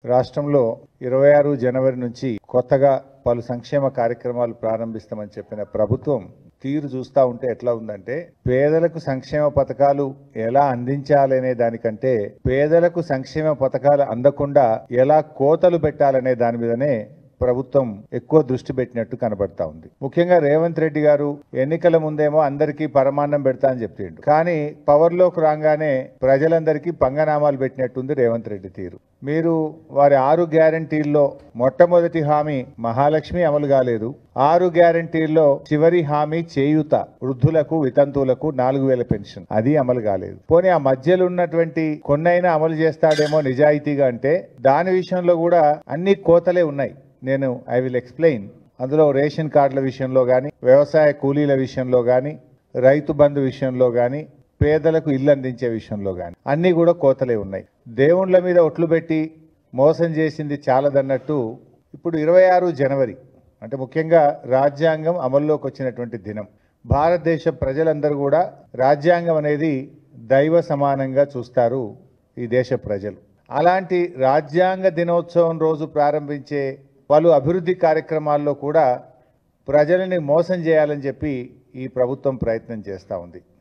రాష్ట్రంలో 26 జనవరి నుంచి కొత్తగా పలు సంక్షేమ కార్యక్రమాలు ప్రారంభిస్తామని చెప్పిన ప్రభుత్వం తీరు చూస్తూ ఉంటే ఎట్లా ఉందంటే పేదలకు సంక్షేమ పథకాలు ఎలా అందించాలనే దానికంటే పేదలకు సంక్షేమ పథకాలు అందకుండా ఎలా కోతలు పెట్టాలనే దాని మీదనే ప్రభుత్వం ఎక్కువ దృష్టి పెట్టినట్టు కనబడతా ఉంది. ముఖ్యంగా రేవంత్ రెడ్డి గారు ఎన్నికల ముందేమో అందరికీ పరమాన్నం పెడతా అని చెప్పిండు. కానీ పవర్లోకి రాగానే ప్రజలందరికీ పంగనామాలు పెట్టినట్టుంది రేవంత్ రెడ్డి తీరు. మీరు వారి 6 గ్యారంటీల్లో మొట్టమొదటి హామీ మహాలక్ష్మి అమలు కాలేదు. 6 గ్యారంటీల్లో చివరి హామీ చేయూత వృద్ధులకు వితంతువులకు 4000 పెన్షన్ అది అమలు కాలేదు. పోనీ ఆ మధ్యలో ఉన్నటువంటి కొన్నైనా అమలు చేస్తాడేమో నిజాయితీగా అంటే దాని విషయంలో కూడా అన్ని కోతలే ఉన్నాయి. నేను ఐ విల్ ఎక్స్ప్లెయిన్. అందులో రేషన్ కార్డుల విషయంలో కానీ, వ్యవసాయ కూలీల విషయంలో కానీ, రైతు బంధు విషయంలో కానీ, పేదలకు ఇల్లు అందించే విషయంలో కానీ అన్నీ కూడా కోతలే ఉన్నాయి. దేవుళ్ళ మీద ఒట్లు పెట్టి మోసం చేసింది చాలదన్నట్టు ఇప్పుడు 26 జనవరి అంటే ముఖ్యంగా రాజ్యాంగం అమల్లోకి వచ్చినటువంటి దినం. భారతదేశ ప్రజలందరూ కూడా రాజ్యాంగం అనేది దైవ సమానంగా చూస్తారు ఈ దేశ ప్రజలు. అలాంటి రాజ్యాంగ దినోత్సవం రోజు ప్రారంభించే పలు అభివృద్ధి కార్యక్రమాల్లో కూడా ప్రజలని మోసం చేయాలని చెప్పి ఈ ప్రభుత్వం ప్రయత్నం చేస్తూ ఉంది.